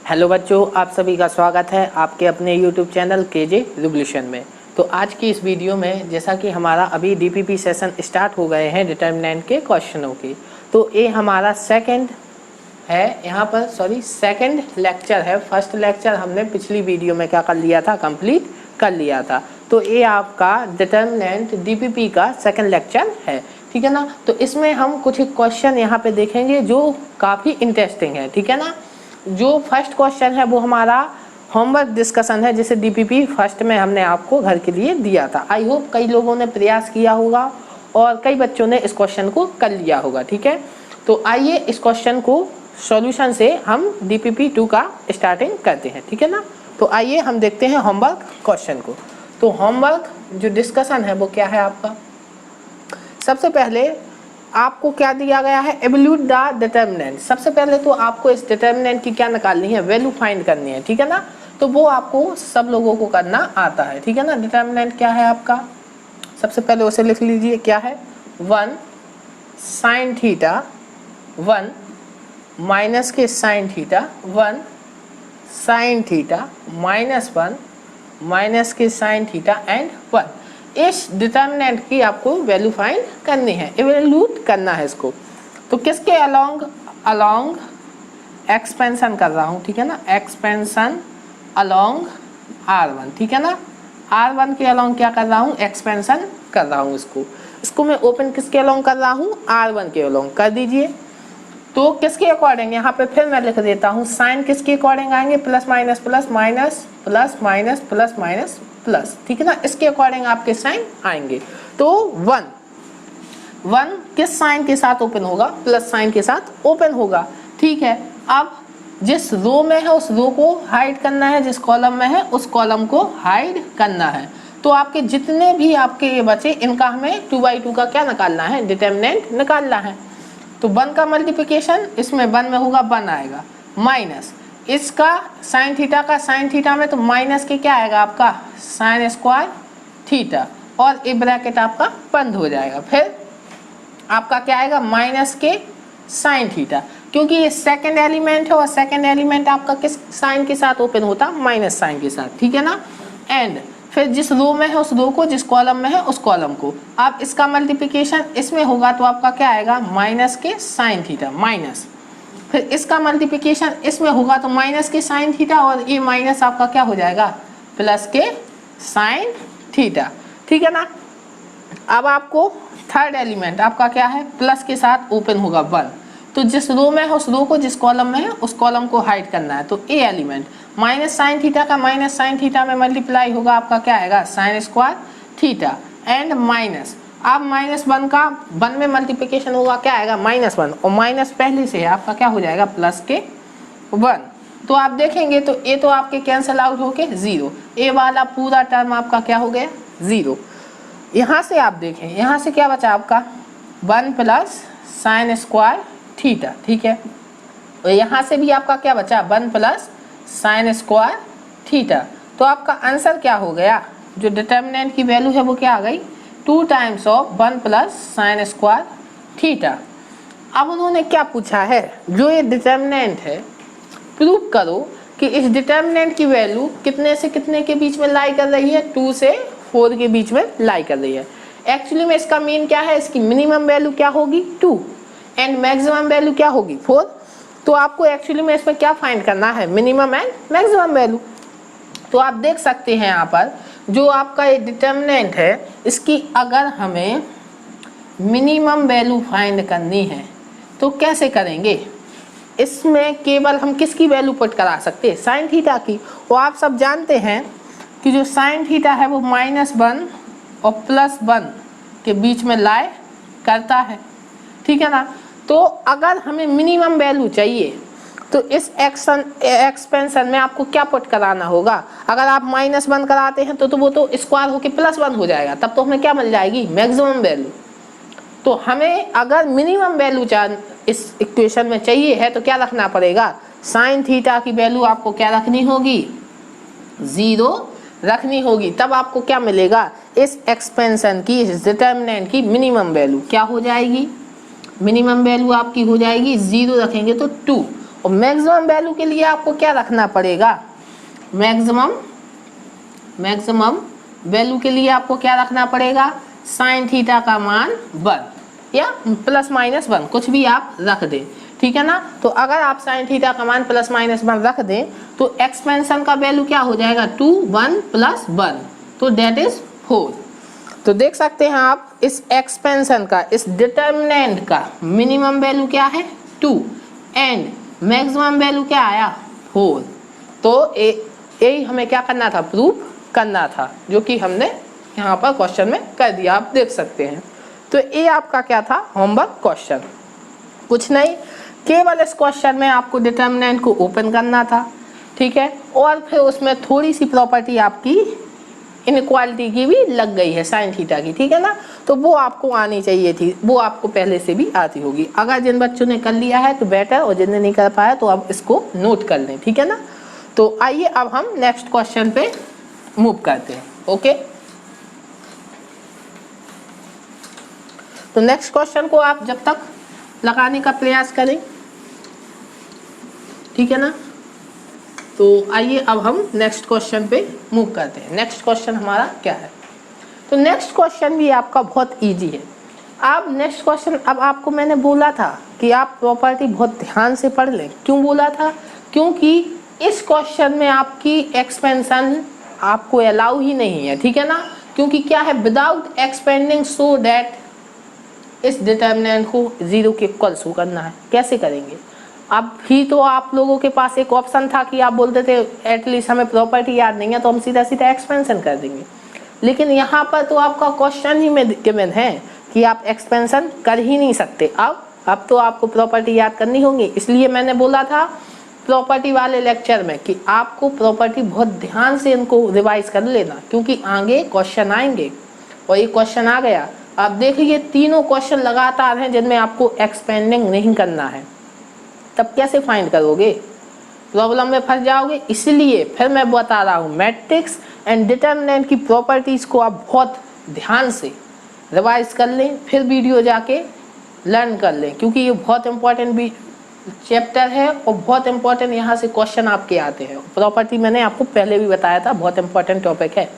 Hello बच्चों, आप सभी का स्वागत है आपके अपने YouTube चैनल केजे रिवोल्यूशन में। तो आज की इस वीडियो में जैसा कि हमारा अभी डीपीपी सेशन स्टार्ट हो गए हैं डिटर्मिनेंट के क्वेश्चनों के, तो ये हमारा सेकंड लेक्चर है। फर्स्ट लेक्चर हमने पिछली वीडियो में क्या कर लिया था, कंप्लीट कर लिया था। तो ये आपका डिटर्मिनेंट डीपीपी का सेकंड लेक्चर है, ठीक है ना। तो इसमें हम कुछ क्वेश्चन यहाँ पे देखेंगे जो काफ़ी इंटरेस्टिंग है, ठीक है ना। जो फर्स्ट क्वेश्चन है वो हमारा होमवर्क डिस्कशन है, जिसे डीपीपी फर्स्ट में हमने आपको घर के लिए दिया था। आई होप कई लोगों ने प्रयास किया होगा और कई बच्चों ने इस क्वेश्चन को कर लिया होगा, ठीक है। तो आइए इस क्वेश्चन को सॉल्यूशन से हम डीपीपी 2 का स्टार्टिंग करते हैं, ठीक है ना। तो आइए हम देखते हैं होमवर्क क्वेश्चन को। तो होमवर्क जो डिस्कशन है वो क्या है आपका, सबसे पहले आपको क्या दिया गया है, एवल्यूट द डिटर्मिनेंट। सबसे पहले तो आपको इस डिटर्मिनेंट की क्या निकालनी है, वैल्यू फाइंड करनी है, ठीक है ना। तो वो आपको सब लोगों को करना आता है, ठीक है ना। डिटर्मिनेंट क्या है आपका, सबसे पहले उसे लिख लीजिए, क्या है 1 साइन थीटा 1 माइनस के sine theta 1 sine theta -1 minus के साइन थीटा एंड 1। इस डिटर्मिनेंट की आपको वैल्यू फाइंड करनी है, इवैल्यूएट करना है इसको। तो किसके अलोंग एक्सपेंशन कर रहा हूँ, ठीक है ना, एक्सपेंशन अलोंग R1, ठीक है ना। R1 के अलोंग क्या कर रहा हूँ, एक्सपेंशन कर रहा हूँ। इसको मैं ओपन किसके अलोंग कर रहा हूँ, R1 के अलोंग कर दीजिए। तो किसके अकॉर्डिंग, यहाँ पे फिर मैं लिख देता हूँ, साइन किसके अकॉर्डिंग आएंगे, plus minus plus minus plus minus plus minus plus, ठीक है ना। इसके अकॉर्डिंग आपके साइन आएंगे। तो 1 किस साइन के साथ ओपन होगा, प्लस साइन के साथ ओपन होगा, ठीक है। अब जिस रो में है उस रो को हाइड करना है, जिस कॉलम में है उस कॉलम को हाइड करना है। तो आपके जितने भी आपके ये बचे, इनका हमें 2/2 का क्या निकालना है, डिटर्मिनेंट निकालना है। तो 1 का मल्टीप्लिकेशन इसमें 1 में होगा, 1 आएगा, माइनस इसका साइन थीटा का साइन थीटा में, तो माइनस के क्या आएगा आपका साइन स्क्वायर थीटा, और ये ब्रैकेट आपका बंद हो जाएगा। फिर आपका क्या आएगा, माइनस के साइन थीटा, क्योंकि ये सेकंड एलिमेंट है और सेकंड एलिमेंट आपका किस साइन के साथ ओपन होता, माइनस साइन के साथ, ठीक है ना। एंड फिर जिस रो में है उस रो को, जिस कॉलम में है उस कॉलम को। अब इसका मल्टीप्लिकेशन इसमें होगा तो आपका क्या आएगा, माइनस के साइन थीटा माइनस, फिर इसका मल्टीप्लिकेशन इसमें होगा तो माइनस के साइन थीटा, और ये माइनस आपका क्या हो जाएगा, प्लस के साइन थीटा, ठीक है ना। अब आपको थर्ड एलिमेंट आपका क्या है, प्लस के साथ ओपन होगा 1। तो जिस रो में है उस रो को, जिस कॉलम में है उस कॉलम को हाइड करना है। तो ए एलिमेंट माइनस साइन थीटा का माइनस साइन थीटा में मल्टीप्लाई होगा, आपका क्या आएगा, sine square theta and minus. अब -1 का 1 में मल्टीप्लिकेशन होगा, क्या आएगा, -1, और माइनस पहले से है आपका क्या हो जाएगा, प्लस के 1। तो आप देखेंगे तो ये तो आपके कैंसिल आउट होके 0, ए वाला पूरा टर्म आपका क्या हो गया, 0। यहाँ से आप देखें, यहाँ से क्या बचा आपका 1 प्लस साइन स्क्वायर थीटा, ठीक है। और यहाँ से भी आपका क्या बचा, 1 प्लस साइन स्क्वायर थीटा। तो आपका आंसर क्या हो गया, जो डिटर्मिनेंट की वैल्यू है वो क्या आ गई, 2 times of 1 plus sine square theta. अब उन्होंने क्या पूछा है, जो ये डिटर्मिनेंट है प्रूव करो कि इस डिटर्मिनेंट की वैल्यू कितने से कितने के बीच में लाई कर रही है, 2 से 4 के बीच में लाई कर रही है। एक्चुअली में इसका मीन क्या है, इसकी मिनिमम वैल्यू क्या होगी 2 एंड मैक्सिमम वैल्यू क्या होगी 4। तो आपको एक्चुअली में इसमें क्या फाइंड करना है, मिनिमम एंड मैक्सिमम वैल्यू। तो आप देख सकते हैं यहाँ पर जो आपका ये डिटर्मिनेंट है, इसकी अगर हमें मिनिमम वैल्यू फाइंड करनी है तो कैसे करेंगे, इसमें केवल हम किसकी वैल्यू पुट करा सकते हैं, साइन थीटा की। और आप सब जानते हैं कि जो साइन थीटा है वो -1 और +1 के बीच में लाई करता है, ठीक है ना। तो अगर हमें मिनिमम वैल्यू चाहिए तो इस एक्सपेंशन में आपको क्या पुट कराना होगा, अगर आप -1 कराते हैं तो वो तो स्क्वायर होके +1 हो जाएगा, तब तो हमें क्या मिल जाएगी, मैक्सिमम वैल्यू। तो हमें अगर मिनिमम वैल्यू इस इक्वेशन में चाहिए है तो क्या रखना पड़ेगा, साइन थीटा की वैल्यू आपको क्या रखनी होगी, 0 रखनी होगी। तब आपको क्या मिलेगा, इस एक्सपेंशन की, इस डिटर्मिनेंट की मिनिमम वैल्यू क्या हो जाएगी, मिनिमम वैल्यू आपकी हो जाएगी 0 रखेंगे तो 2, और मैक्सिमम वैल्यू के लिए आपको क्या रखना पड़ेगा, मैक्सिमम वैल्यू के लिए आपको क्या रखना पड़ेगा, साइन थीटा का मान 1 या प्लस माइनस 1 कुछ भी आप रख दें, ठीक है ना। तो अगर आप साइन थीटा का मान प्लस माइनस 1 रख दें तो एक्सपेंशन का वैल्यू क्या हो जाएगा 2 1 प्लस 1, तो डेट इज 4। तो देख सकते हैं आप इस एक्सपेंशन का, इस डिटर्मिनेंट का मिनिमम वैल्यू क्या है 2 एंड मैक्सिमम वैल्यू क्या आया 4। तो यही हमें क्या करना था, प्रूफ करना था, जो कि हमने यहाँ पर क्वेश्चन में कर दिया, आप देख सकते हैं। तो ये आपका क्या था, होमवर्क क्वेश्चन, कुछ नहीं, केवल इस क्वेश्चन में आपको डिटर्मिनेंट को ओपन करना था, ठीक है, और फिर उसमें थोड़ी सी प्रॉपर्टी आपकी इनइक्वालिटी की भी लग गई है साइन थीटा की, ठीक है ना। तो वो आपको आनी चाहिए थी, वो आपको पहले से भी आती होगी। अगर जिन बच्चों ने कर लिया है तो बेटर, और जिनने नहीं कर पाया तो अब इसको नोट कर लें, ठीक है ना। तो आइए अब हम नेक्स्ट क्वेश्चन पे मूव करते हैं। ओके, तो नेक्स्ट क्वेश्चन को आप जब तक लगाने का प्रयास करें, ठीक है ना। तो आइए अब हम नेक्स्ट क्वेश्चन पे मूव करते हैं। नेक्स्ट क्वेश्चन हमारा क्या है, तो नेक्स्ट क्वेश्चन भी आपका बहुत इजी है। आप नेक्स्ट क्वेश्चन, अब आपको मैंने बोला था कि आप प्रॉपर्टी बहुत ध्यान से पढ़ लें। क्यों बोला था, क्योंकि इस क्वेश्चन में आपकी एक्सपेंशन आपको अलाउ ही नहीं है, ठीक है ना। क्योंकि क्या है, विदाउट एक्सपेंडिंग सो दैट इस डिटर्मिनेंट को 0 के इक्वल शो करना है। कैसे करेंगे, अब भी तो आप लोगों के पास एक ऑप्शन था कि आप बोलते थे एटलीस्ट हमें प्रॉपर्टी याद नहीं है तो हम सीधा सीधा एक्सपेंशन कर देंगे, लेकिन यहाँ पर तो आपका क्वेश्चन ही में गिवन है कि आप एक्सपेंशन कर ही नहीं सकते। अब तो आपको प्रॉपर्टी याद करनी होगी। इसलिए मैंने बोला था प्रॉपर्टी वाले लेक्चर में कि आपको प्रॉपर्टी बहुत ध्यान से इनको रिवाइज कर लेना, क्योंकि आगे क्वेश्चन आएंगे, और ये क्वेश्चन आ गया। आप देखिए तीनों क्वेश्चन लगातार हैं जिनमें आपको एक्सपेंडिंग नहीं करना है, तब कैसे फाइंड करोगे, प्रॉब्लम में फंस जाओगे। इसलिए फिर मैं बता रहा हूँ, मैट्रिक्स एंड डिटर्मिनेंट की प्रॉपर्टीज को आप बहुत ध्यान से रिवाइज कर लें, फिर वीडियो जाके लर्न कर लें, क्योंकि ये बहुत इंपॉर्टेंट भी चैप्टर है और बहुत इंपॉर्टेंट यहाँ से क्वेश्चन आपके आते हैं। प्रॉपर्टी मैंने आपको पहले भी बताया था, बहुत इंपॉर्टेंट टॉपिक है,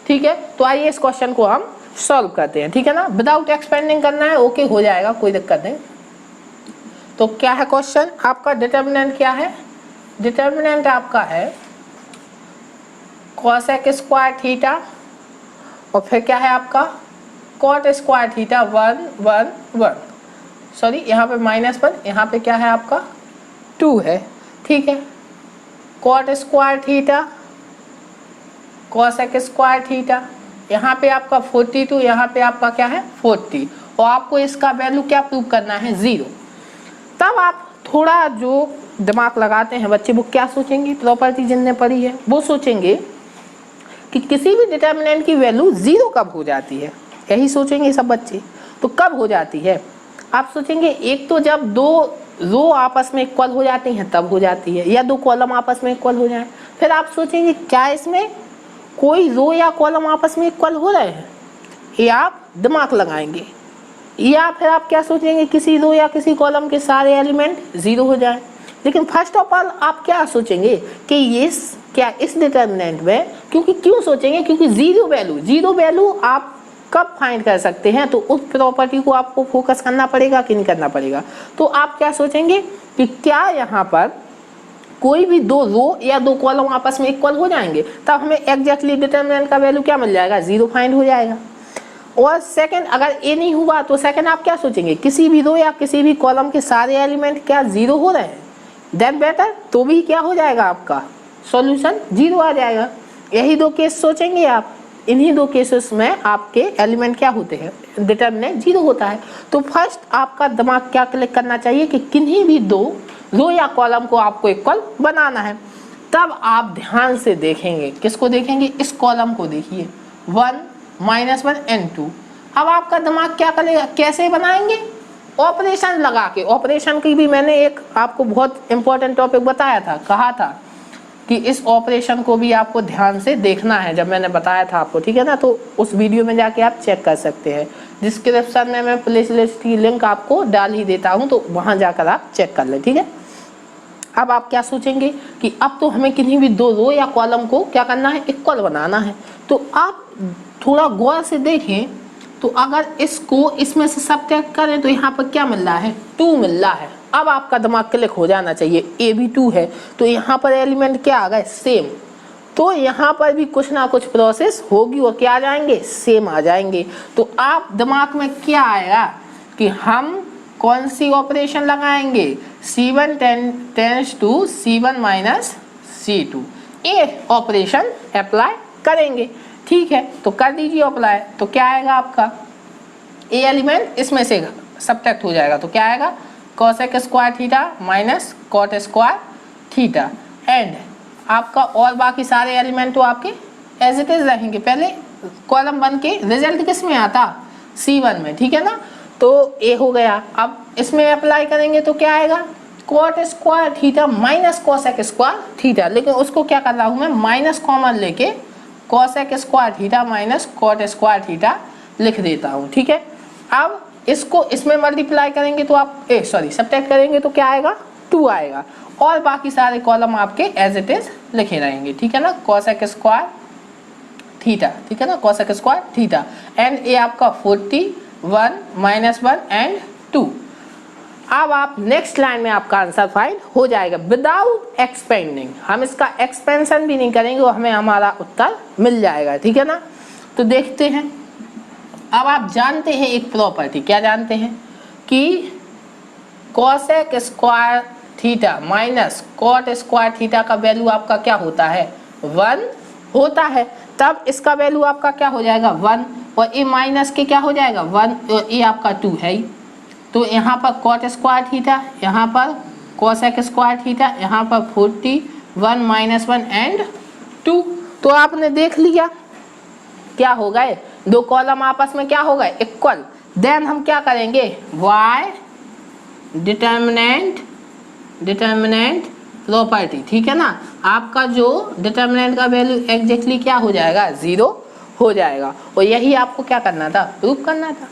ठीक है। तो आइए इस क्वेश्चन को हम सॉल्व करते हैं, ठीक है ना। विदाउट एक्सपेंडिंग करना है, ओके हो जाएगा, कोई दिक्कत नहीं। तो क्या है क्वेश्चन आपका, डिटर्मिनेंट क्या है, डिटर्मिनेंट आपका है cosec स्क्वायर थीटा, और फिर क्या है आपका cot स्क्वायर थीटा 1 1 1, सॉरी यहाँ पे -1, यहाँ पे क्या है आपका 2 है, ठीक है। cot square theta cosec square theta, यहाँ पे आपका 42, यहाँ पे आपका क्या है 40, और आपको इसका वैल्यू क्या प्रूव करना है 0। तब आप थोड़ा जो दिमाग लगाते हैं बच्चे, वो क्या सोचेंगे, प्रॉपर्टी जिनने पढ़ी है वो सोचेंगे कि किसी भी डिटर्मिनेंट की वैल्यू 0 कब हो जाती है, यही सोचेंगे सब बच्चे। तो कब हो जाती है, आप सोचेंगे एक तो जब दो रो आपस में इक्वल हो जाती हैं तब हो जाती है, या दो कॉलम आपस में इक्वल हो जाए। फिर आप सोचेंगे क्या इसमें कोई रो या कॉलम आपस में इक्वल हो रहे हैं, ये आप दिमाग लगाएंगे। या फिर आप क्या सोचेंगे, किसी रो या किसी कॉलम के सारे एलिमेंट 0 हो जाए। लेकिन फर्स्ट ऑफ ऑल आप क्या सोचेंगे कि ये क्या इस डिटर्मिनेंट में, क्योंकि क्यों सोचेंगे, क्योंकि 0 वैल्यू आप कब फाइंड कर सकते हैं, तो उस प्रॉपर्टी को आपको फोकस करना पड़ेगा कि नहीं करना पड़ेगा। तो आप क्या सोचेंगे कि क्या यहाँ पर कोई भी दो रो या दो कॉलम आपस में इक्वल हो जाएंगे, तब हमें एग्जैक्टली डिटर्मिनेंट का वैल्यू क्या मिल जाएगा 0 फाइंड हो जाएगा। और सेकंड, अगर ये नहीं हुआ तो सेकंड आप क्या सोचेंगे, किसी भी रो या किसी भी कॉलम के सारे एलिमेंट क्या 0 हो रहे हैं, देन बेटर, तो भी क्या हो जाएगा आपका सॉल्यूशन 0 आ जाएगा। यही दो केस सोचेंगे आप, इन्हीं दो केसेस में आपके एलिमेंट क्या होते हैं, डिटर्मिनेंट 0 होता है। तो फर्स्ट आपका दिमाग क्या क्लिक करना चाहिए कि किन्हीं भी दो रो या कॉलम को आपको इक्वल बनाना है। तब आप ध्यान से देखेंगे, किसको देखेंगे, इस कॉलम को देखिए 1 -1 एंड 2। अब आपका दिमाग क्या करेगा, कैसे बनाएंगे, ऑपरेशन लगा के। ऑपरेशन की भी मैंने एक आपको बहुत इंपॉर्टेंट टॉपिक बताया था, कहा था कि इस ऑपरेशन को भी आपको ध्यान से देखना है, जब मैंने बताया था आपको, ठीक है ना। तो उस वीडियो में जाके आप चेक कर सकते हैं, डिस्क्रिप्शन में मैं प्लेलिस्ट की लिंक आपको डाल ही देता हूँ, तो वहाँ जाकर आप चेक कर लें, ठीक है। अब आप क्या सोचेंगे कि अब तो हमें किन्हीं भी दो रो या कॉलम को क्या करना है, इक्वल बनाना है। तो आप थोड़ा गौर से देखें, तो अगर इसको इसमें से सब्ट्रैक्ट करें तो यहाँ पर क्या मिल रहा है, 2 मिल रहा है। अब आपका दिमाग क्लिक हो जाना चाहिए, ए भी 2 है तो यहाँ पर एलिमेंट क्या आ गए, सेम। तो यहाँ पर भी कुछ ना कुछ प्रोसेस होगी और क्या आ जाएंगे, सेम आ जाएंगे। तो आप दिमाग में क्या आएगा कि हम कौन सी ऑपरेशन लगाएंगे, C1 tends to C1 minus C2, ये ऑपरेशन अप्लाई करेंगे। ठीक है, तो कर दीजिए अप्लाई। तो क्या आएगा आपका, ए एलिमेंट इसमें से सब्ट्रैक्ट हो जाएगा तो क्या आएगा, cosec square theta minus cot square theta, and आपका और बाकी सारे एलिमेंट तो आपके एज इट इज रहेंगे। पहले कॉलम 1 के रिजल्ट किस में आता, C1 में, ठीक है ना। तो ए हो गया। अब इसमें अप्लाई करेंगे तो क्या आएगा, cot square theta minus cosec square theta, लेकिन उसको क्या कर रहा हूँ मैं, माइनस कॉमन लेके cosec square theta minus cot square theta लिख देता हूँ। ठीक है, अब इसको इसमें मल्टीप्लाई करेंगे तो आप सब्ट्रैक्ट करेंगे तो क्या आएगा, 2 आएगा, और बाकी सारे कॉलम आपके एज इट इज लिखे रहेंगे। ठीक है ना, cosec स्क्वायर थीटा, ठीक है ना, cosec स्क्वायर थीटा, एंड ये आपका 41 माइनस 1 एंड 2। अब आप नेक्स्ट लाइन में आपका आंसर फाइंड हो जाएगा विदाउट एक्सपेंडिंग। हम इसका एक्सपेंशन भी नहीं करेंगे और हमें हमारा उत्तर मिल जाएगा। ठीक है ना, तो देखते हैं। अब आप जानते हैं एक प्रॉपर्टी, क्या जानते हैं कि cosec square theta minus cot square theta का वैल्यू आपका क्या होता है, 1 होता है। तब इसका वैल्यू आपका क्या हो जाएगा, 1, और ये माइनस के क्या हो जाएगा, 1, और ये आपका 2 है ही। तो यहाँ पर cot स्क्वायर थीटा, यहाँ पर cosec स्क्वायर थीटा, यहाँ पर 41 माइनस 1 एंड 2। तो आपने देख लिया क्या हो गए, दो कॉलम आपस में क्या हो गए, इक्वल। देन हम क्या करेंगे, y डिटर्मिनेंट प्रॉपर्टी, ठीक है ना। आपका जो डिटर्मिनेंट का वैल्यू एग्जैक्टली क्या हो जाएगा, 0 हो जाएगा, और यही आपको क्या करना था, प्रूव करना था।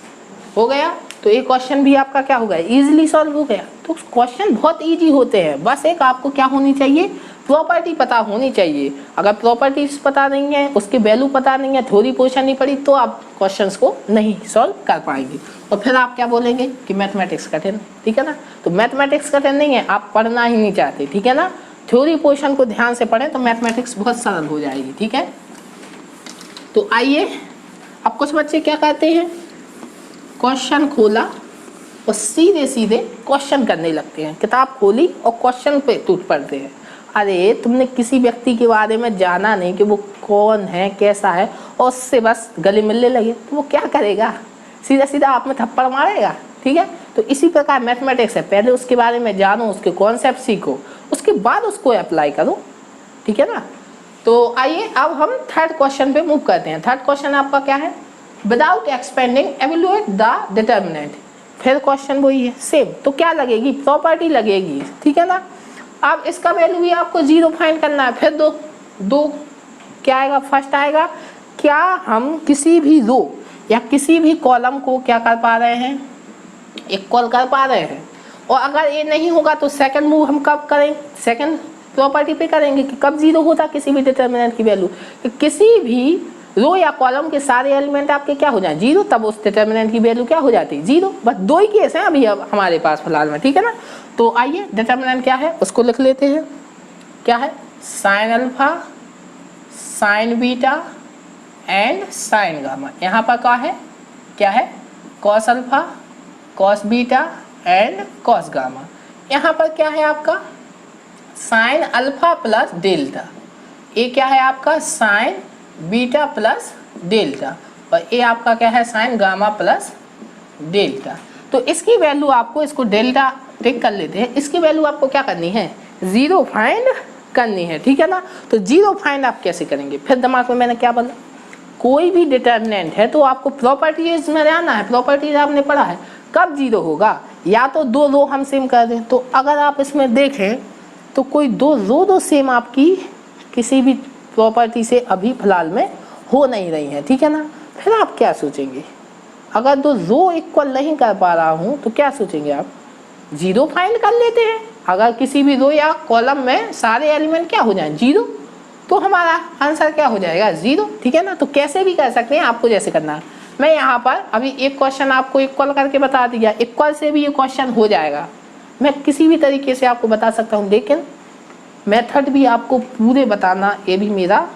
हो गया, तो ये क्वेश्चन भी आपका क्या हो गया, इजीली सॉल्व हो गया। तो क्वेश्चन बहुत इजी होते हैं, बस एक आपको क्या होनी चाहिए, प्रॉपर्टी पता होनी चाहिए। अगर प्रॉपर्टीज पता नहीं है, उसके वैल्यू पता नहीं है, थोड़ी पोजीशन नहीं पड़ी, तो आप क्वेश्चंस को नहीं सॉल्व कर पाएंगे, और फिर आप क्या बोलेंगे कि मैथमेटिक्स कठिन, ठीक है ना। तो मैथमेटिक्स कठिन नहीं है, आप पढ़ना ही नहीं चाहते, ठीक है ना। थ्योरी पोजीशन को ध्यान से पढ़ें तो मैथमेटिक्स बहुत सरल हो जाएगी, ठीक है। तो आइए, अब कुछ बच्चे क्या कहते हैं, क्वेश्चन खोला और सीधे सीधे क्वेश्चन करने लगते हैं, किताब खोली और क्वेश्चन पे टूट पड़ते हैं। अरे तुमने किसी व्यक्ति के बारे में जाना नहीं कि वो कौन है, कैसा है, और उससे बस गले मिलने लगे तो वो क्या करेगा, सीधा सीधा आप में थप्पड़ मारेगा, ठीक है। तो इसी प्रकार मैथमेटिक्स है, पहले उसके बारे में जानो, उसके कॉन्सेप्ट सीखो, उसके बाद उसको अप्लाई करो, ठीक है ना। तो आइए अब हम थर्ड क्वेश्चन पे मूव करते हैं। थर्ड क्वेश्चन आपका क्या है, without expanding evaluate the determinant. फिर क्वेश्चन वही है, सेम। तो क्या लगेगी, प्रॉपर्टी लगेगी, ठीक है ना। अब इसका वैल्यू भी आपको 0 फाइंड करना है। फिर दो क्या आएगा, फर्स्ट आएगा, क्या हम किसी भी रो या किसी भी कॉलम को क्या कर पा रहे हैं, इक्वल कर पा रहे हैं। और अगर ये नहीं होगा तो सेकंड मूव हम कब करें, सेकंड प्रॉपर्टी पे करेंगे कि कब 0 होता किसी भी डिटर्मिनेंट की वैल्यू, कि किसी भी रो या कॉलम के सारे एलिमेंट आपके क्या हो जाए, 0, तब उस डिटर्मिनेंट की वैल्यू क्या हो जाती है, 0। बस 2 ही केस हैं अभी अब हमारे पास फिलहाल में, ठीक है ना। तो आइए डिटर्मिनेंट क्या है उसको लिख लेते हैं। क्या है, sine alpha, sign beta and sign gamma. यहाँ पर क्या है cos alpha, cos beta and cos gamma. यहाँ पर क्या है आपका साइन अल्फा प्लस डेल्टा, ये क्या है आपका साइन बीटा प्लस डेल्टा, और ये आपका क्या है साइन गामा प्लस डेल्टा। तो इसकी वैल्यू आपको, इसको डेल्टा टिक कर लेते हैं, इसकी वैल्यू आपको क्या करनी है, 0 फाइंड करनी है, ठीक है ना। तो 0 फाइंड आप कैसे करेंगे, फिर दिमाग में मैंने क्या बोला, कोई भी डिटर्मिनेंट है तो आपको प्रॉपर्टीज में रहना है, प्रॉपर्टीज आपने पढ़ा है, कब 0 होगा, या तो 2 रो हम सेम कर दें। तो अगर आप इसमें देखें तो कोई 2 रो सेम आपकी किसी भी प्रॉपर्टी से अभी फिलहाल में हो नहीं रही है, ठीक है ना। फिर आप क्या सोचेंगे, अगर 2 रो इक्वल नहीं कर पा रहा हूँ तो क्या सोचेंगे आप, 0 फाइंड कर लेते हैं। अगर किसी भी रो या कॉलम में सारे एलिमेंट क्या हो जाए 0, तो हमारा आंसर क्या हो जाएगा 0, ठीक है ना। तो कैसे भी कर सकते हैं, आपको जैसे करना है। मैं यहाँ पर अभी एक क्वेश्चन आपको इक्वल करके बता दिया, इक्वल से भी ये क्वेश्चन हो जाएगा। मैं किसी भी तरीके से आपको बता सकता हूँ, लेकिन मेथड भी आपको पूरे बताना ये भी मेरा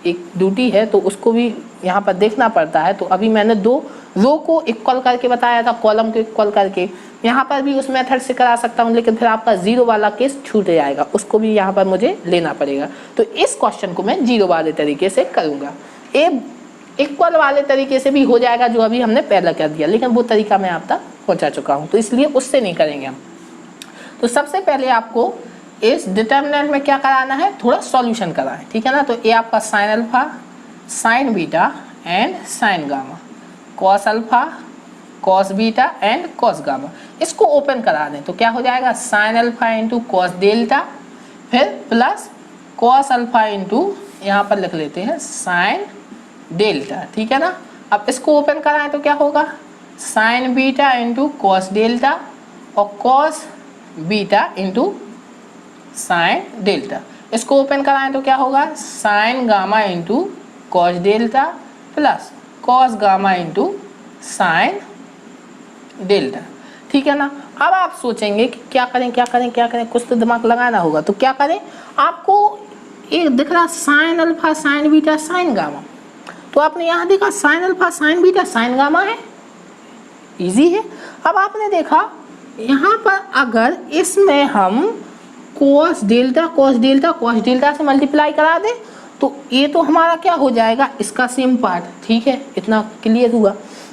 एक ड्यूटी है, तो उसको भी यहाँ पर देखना पड़ता है। तो अभी मैंने 2 रो को इक्वल करके बताया था, कॉलम को इक्वल करके। यहाँ पर भी उस मेथड से करा सकता हूँ, लेकिन फिर आपका 0 वाला केस छूट जाएगा, उसको भी यहाँ पर मुझे लेना पड़ेगा। तो इस क्वेश्चन को मैं 0 वाले तरीके से करूँगा। ये इक्वल वाले तरीके से भी हो जाएगा जो अभी हमने पहले कर दिया, लेकिन वो तरीका मैं आप तक पहुँचा चुका हूँ, तो इसलिए उससे नहीं करेंगे हम। तो सबसे पहले आपको इस डिटर्मिनेंट में क्या कराना है, थोड़ा सॉल्यूशन कराना है, ठीक है ना। तो ये आपका sine alpha, sign beta and sign gamma, cos alpha, cos beta and cos gamma, इसको ओपन करा दें तो क्या हो जाएगा sine alpha into cos delta, फिर प्लस कॉस अल्फा इंटू यहाँ पर लिख लेते हैं साइन डेल्टा, ठीक है ना। अब इसको ओपन कराएं तो क्या होगा sine beta into cos delta और cos beta into sine delta. इसको ओपन कराएं तो क्या होगा sine gamma into cos delta plus cos gamma into sine delta, ठीक है ना। अब आप सोचेंगे कि क्या करें क्या करें क्या करें, कुछ तो दिमाग लगाना होगा। तो क्या करें, आपको एक दिख रहा sine alpha sign beta sine gamma, तो आपने यहाँ देखा sine alpha sign beta sine gamma है, इजी है। अब आपने देखा यहाँ पर अगर इसमें हम cos delta cos delta cos delta से मल्टीप्लाई करा दें तो ये तो हमारा क्या हो जाएगा इसका सेम पार्ट, ठीक है, इतना क्लियर हुआ।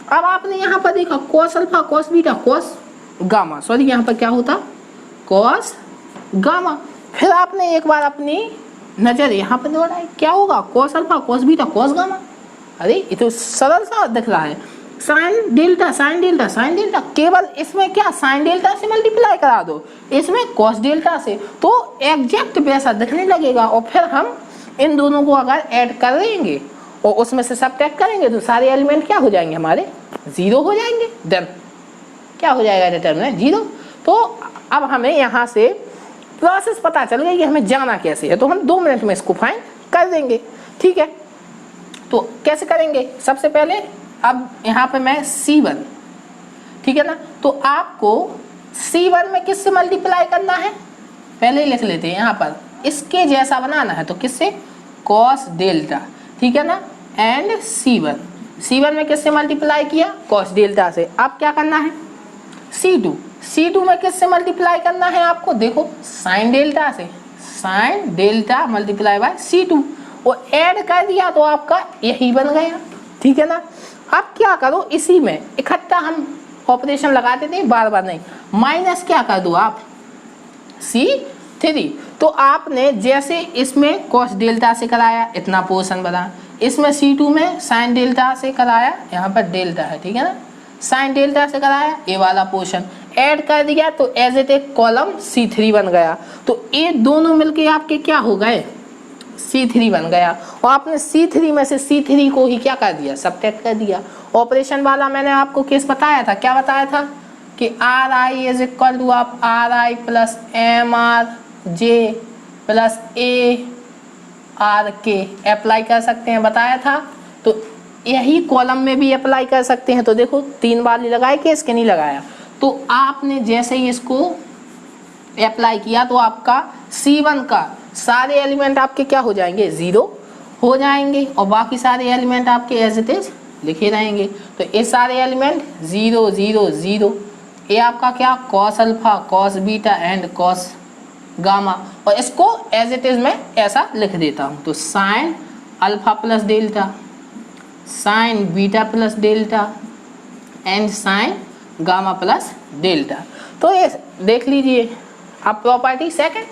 अब आपने यहाँ पर देखा cos alpha cos beta cos gamma, sorry यहाँ पर क्या होता कॉस गामा, फिर आपने एक बार अपनी नज़र यहाँ पर दौड़ाई, क्या होगा cos alpha cos beta cos gamma. अरे ये तो सरल सा दिख रहा है, sine delta sine delta sine delta, केवल इसमें क्या साइन डेल्टा से मल्टीप्लाई करा दो, इसमें कॉस डेल्टा से, तो एग्जैक्ट वैसा दिखने लगेगा। और फिर हम इन दोनों को अगर ऐड कर देंगे और उसमें से सबट्रैक्ट करेंगे तो सारे एलिमेंट क्या हो जाएंगे हमारे 0 हो जाएंगे, डन, क्या हो जाएगा डिटरमिनेंट 0। तो अब हमें यहाँ से प्रोसेस पता चल गई कि हमें जाना कैसे है, तो हम 2 मिनट में इसको फाइंड कर देंगे, ठीक है। तो कैसे करेंगे, सबसे पहले अब यहाँ पे मैं C1, ठीक है ना, तो आपको C1 में किससे मल्टीप्लाई करना है पहले ही लिख लेते हैं, यहाँ पर इसके जैसा बनाना है तो किससे कॉस डेल्टा, ठीक है ना, एंड C1 में किससे मल्टीप्लाई किया कॉस डेल्टा से। अब क्या करना है C2 में किससे मल्टीप्लाई करना है आपको, देखो साइन डेल्टा से, sine delta multiply by C2, और ऐड कर दिया तो आपका यही बन गया, ठीक है ना। अब क्या करो, इसी में इकट्ठा हम ऑपरेशन लगाते थे बार बार नहीं, माइनस क्या कर दो आप C3, तो आपने जैसे इसमें कॉस डेल्टा से कराया इतना पोर्शन बना, इसमें C2 में साइन डेल्टा से कराया, यहाँ पर डेल्टा है, ठीक है ना, साइन डेल्टा से कराया ये वाला पोर्शन ऐड कर दिया तो एज इट एक कॉलम C3 बन गया। तो ये दोनों मिलके आपके क्या हो गए C3 बन गया, और आपने C3 में से C3 को ही क्या कर दिया सबट्रैक्ट कर दिया। ऑपरेशन वाला मैंने आपको केस बताया था, क्या बताया था कि RI इज इक्वल टू आप RI plus MRJ plus ARK apply कर सकते हैं, बताया था। तो यही कॉलम में भी अप्लाई कर सकते हैं। तो देखो 3 बार लगाए केस के नहीं लगाया, तो आपने जैसे ही इसको अप्लाई किया तो आपका C1 का सारे एलिमेंट आपके क्या हो जाएंगे 0 हो जाएंगे, और बाकी सारे एलिमेंट आपके एज इट इज लिखे रहेंगे। तो ये सारे एलिमेंट 0 0 0, ये आपका क्या cos alpha cos beta and cos gamma, और इसको एज इट इज मैं ऐसा लिख देता हूँ। तो sine alpha plus delta, sign beta plus delta and sign gamma plus delta. तो ये देख लीजिए अब प्रॉपर्टी सेकंड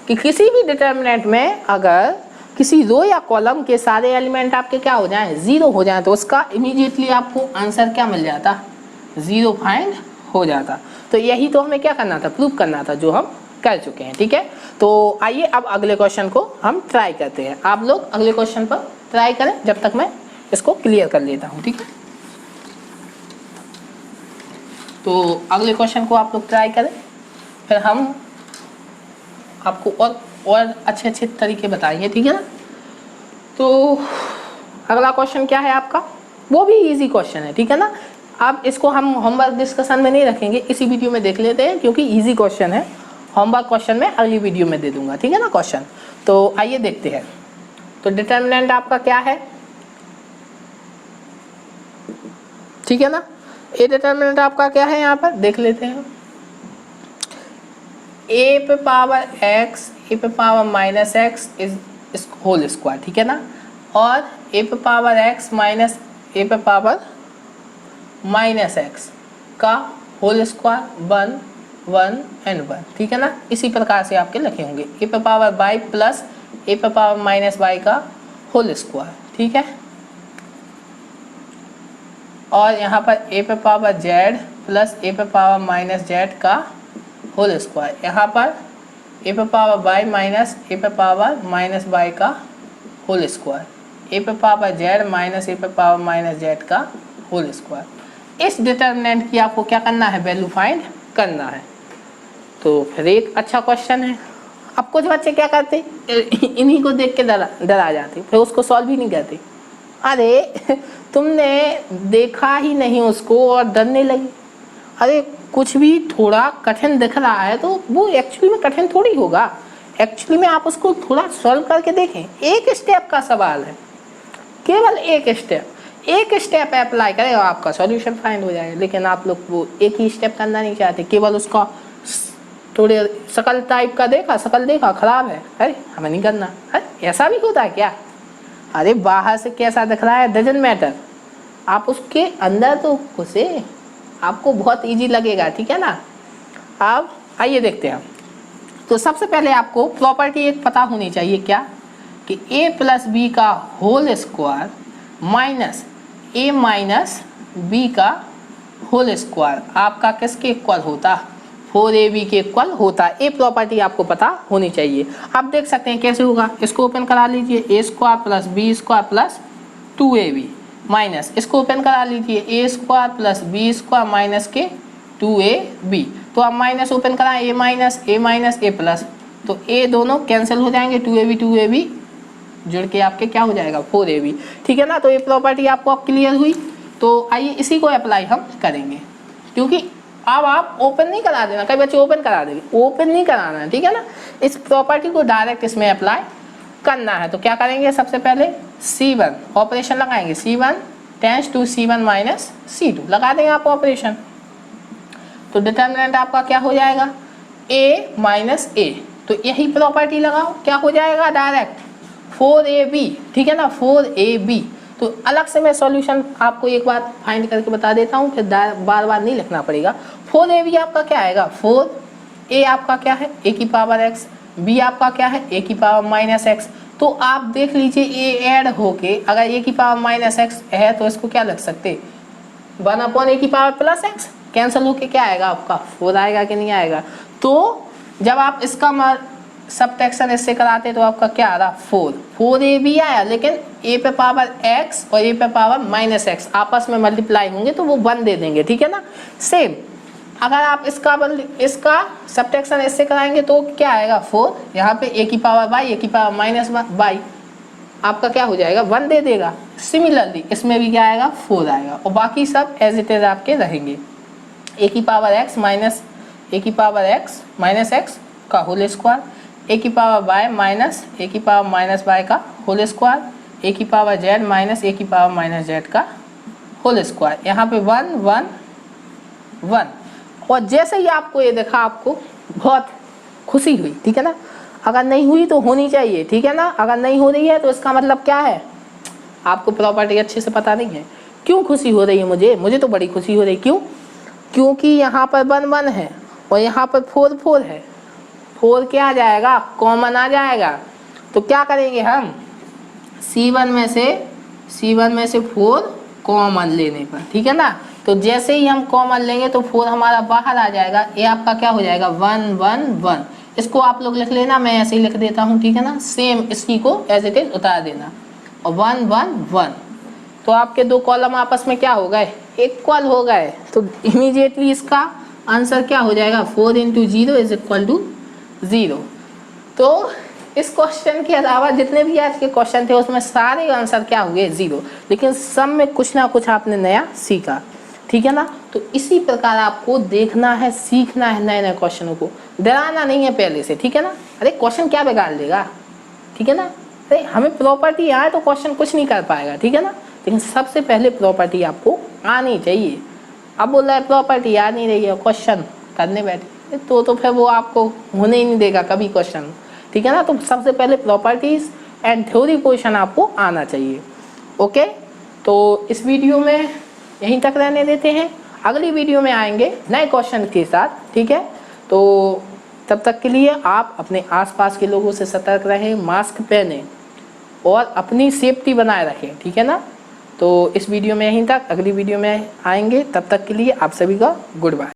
कि किसी भी डिटर्मिनेंट में अगर किसी रो या कॉलम के सारे एलिमेंट आपके क्या हो जाएं 0 हो जाएं तो उसका इमीडिएटली आपको आंसर क्या मिल जाता 0 फाइंड हो जाता। तो यही तो हमें क्या करना था प्रूव करना था, जो हम कर चुके हैं, ठीक है। तो आइए अब अगले क्वेश्चन को हम ट्राई करते हैं। आप लोग अगले क्वेश्चन पर ट्राई करें जब तक मैं इसको क्लियर कर लेता हूँ, ठीक है। तो अगले क्वेश्चन को आप लोग ट्राई करें, फिर हम आपको और अच्छे अच्छे तरीके बताएंगे, ठीक है ना। तो अगला क्वेश्चन क्या है आपका, वो भी इजी क्वेश्चन है, ठीक है ना। अब इसको हम होमवर्क डिस्कशन में नहीं रखेंगे, इसी वीडियो में देख लेते हैं क्योंकि इजी क्वेश्चन है। होमवर्क क्वेश्चन में अगली वीडियो में दे दूंगा, ठीक है ना क्वेश्चन। तो आइए देखते हैं। तो डिटर्मिनेंट आपका क्या है, ठीक है ना। ए डिटर्मिनेंट आपका क्या है, यहाँ पर देख लेते हैं। ए पे पावर एक्स, ए पे power minus x is whole square, ठीक है ना। और ए पे पावर एक्स माइनस ए पे पावर माइनस एक्स का होल स्क्वायर 1 1 एंड 1, ठीक है ना। इसी प्रकार से आपके लिखे होंगे ए पे पावर वाई प्लस ए पे पावर माइनस वाई का होल स्क्वायर, ठीक है। और यहाँ पर ए पे पावर जेड प्लस ए पे पावर माइनस जेड का होल स्क्वायर, यहाँ पर ए पे पावर वाई माइनस ए पे पावर माइनस वाई का होल स्क्वायर, ए पे पावर जेड माइनस ए पे पावर माइनस जेड का होल स्क्वायर। इस डिटर्मिनेंट की आपको क्या करना है, वैल्यू फाइंड करना है। तो फिर एक अच्छा क्वेश्चन है। अब कुछ बच्चे क्या करते, इन्हीं को देख के डरा जाते, फिर उसको सॉल्व ही नहीं करते। अरे तुमने देखा ही नहीं उसको और डरने लगी। अरे कुछ भी थोड़ा कठिन दिख रहा है तो वो एक्चुअली में कठिन थोड़ी होगा, एक्चुअली में आप उसको थोड़ा सॉल्व करके देखें। एक स्टेप का सवाल है, केवल एक स्टेप अप्लाई करें और आपका सॉल्यूशन फाइंड हो जाएगा। लेकिन आप लोग वो एक ही स्टेप करना नहीं चाहते, केवल उसका थोड़े शकल टाइप का देखा, शकल देखा खराब है, अरे हमें नहीं करना। अरे ऐसा भी होता है क्या, अरे बाहर से कैसा दिख रहा है डजंट मैटर, आप उसके अंदर तो घुसे, आपको बहुत इजी लगेगा, ठीक है ना। अब आइए देखते हैं। तो सबसे पहले आपको प्रॉपर्टी एक पता होनी चाहिए, क्या कि a प्लस बी का whole square minus a minus b का होल स्क्वायर आपका किसके इक्वल होता, 4ab के इक्वल होता। ये प्रॉपर्टी आपको पता होनी चाहिए। आप देख सकते हैं कैसे होगा, इसको ओपन करा लीजिए, a square plus b square plus 2ab minus इसको ओपन करा लीजिए, a square plus b square minus के 2ab। तो आप माइनस ओपन कराएं, a माइनस a प्लस, तो a दोनों कैंसिल हो जाएंगे, 2ab जुड़ के आपके क्या हो जाएगा 4ab, ठीक है ना। तो ये प्रॉपर्टी आपको क्लियर हुई। तो आइए इसी को अप्लाई हम करेंगे, क्योंकि अब आप ओपन नहीं करा देना, कई बच्चे ओपन करा देंगे, ओपन नहीं कराना है, ठीक है ना। इस प्रॉपर्टी को डायरेक्ट इसमें अप्लाई करना है। तो क्या करेंगे, सबसे पहले C1 ऑपरेशन लगाएंगे, C1 tense to C1 minus C2 लगा देंगे आप ऑपरेशन। तो डिटर्मिनेंट आपका क्या हो जाएगा, a माइनस a, तो यही प्रॉपर्टी लगाओ, क्या हो जाएगा डायरेक्ट 4ab, ठीक है ना 4ab। तो अलग से मैं सॉल्यूशन आपको एक बार फाइंड करके बता देता हूँ, फिर बार बार नहीं लिखना पड़ेगा। 4ab आपका क्या आएगा, 4a आपका क्या है a की पावर x, b आपका क्या है a की पावर माइनस x। तो आप देख लीजिए a ऐड होके अगर a की पावर माइनस x है तो इसको क्या लिख सकते, 1/a की पावर प्लस x, कैंसिल होके क्या आएगा आपका 4 आएगा कि नहीं आएगा। तो जब आप इसका सबट्रैक्शन इससे कराते तो आपका क्या आ रहा 4ab आया, लेकिन a पे पावर x और a पे पावर माइनस x आपस में मल्टीप्लाई होंगे तो वो 1 दे देंगे, ठीक है ना। सेम अगर आप इसका सबट्रैक्शन इससे कराएंगे तो क्या आएगा 4, यहाँ पे a की पावर y a की पावर माइनस y आपका क्या हो जाएगा 1 दे देगा। सिमिलरली इसमें भी क्या आएगा 4 आएगा, और बाकी सब एज इट इज आपके रहेंगे। a की पावर x माइनस a की पावर x माइनस x का होल स्क्वायर, a की पावर y माइनस a की पावर माइनस y का होल स्क्वायर, a की पावर z माइनस a की पावर माइनस z का होल स्क्वायर। यहाँ पे 1 1 1। और जैसे ही आपको ये देखा आपको बहुत खुशी हुई, ठीक है ना। अगर नहीं हुई तो होनी चाहिए, ठीक है ना। अगर नहीं हो रही है तो इसका मतलब क्या है, आपको प्रॉपर्टी अच्छे से पता नहीं है। क्यों खुशी हो रही है, मुझे तो बड़ी खुशी हो रही, क्यों, क्योंकि यहाँ पर 1 1 है और यहाँ पर 4 4 है, 4 क्या आ जाएगा कॉमन आ जाएगा। तो क्या करेंगे हम C1 में से 4 कॉमन लेने पर, ठीक है ना। तो जैसे ही हम कॉमन लेंगे तो 4 हमारा बाहर आ जाएगा, ये आपका क्या हो जाएगा 1 1 1। इसको आप लोग लिख लेना, मैं ऐसे ही लिख देता हूँ, ठीक है ना। सेम इसी को एज इट इज उतार देना और 1 1 1। तो आपके दो कॉलम आपस में क्या हो गए इक्वल हो गए। तो इमीडिएटली इसका आंसर क्या हो जाएगा 4 × 0 = 0। तो इस क्वेश्चन के अलावा जितने भी आज के क्वेश्चन थे उसमें सारे आंसर क्या हुए 0, लेकिन सब में कुछ ना कुछ आपने नया सीखा, ठीक है ना। तो इसी प्रकार आपको देखना है, सीखना है नए नए क्वेश्चनों को, डराना नहीं है पहले से, ठीक है ना। अरे क्वेश्चन क्या बिगाड़ देगा, ठीक है ना। अरे हमें प्रॉपर्टी आए तो क्वेश्चन कुछ नहीं कर पाएगा, ठीक है ना। लेकिन सबसे पहले प्रॉपर्टी आपको आनी चाहिए। अब बोल रहा है प्रॉपर्टी आ नहीं रही है, क्वेश्चन करने बैठे तो फिर वो आपको होने ही नहीं देगा कभी क्वेश्चन, ठीक है ना। तो सबसे पहले प्रॉपर्टीज एंड थ्योरी पोर्शन आपको आना चाहिए। ओके, तो इस वीडियो में यहीं तक रहने देते हैं, अगली वीडियो में आएंगे नए क्वेश्चन के साथ, ठीक है। तो तब तक के लिए आप अपने आसपास के लोगों से सतर्क रहें, मास्क पहनें और अपनी सेफ्टी बनाए रखें, ठीक है ना। तो इस वीडियो में यहीं तक, अगली वीडियो में आएंगे, तब तक के लिए आप सभी का गुड बाय।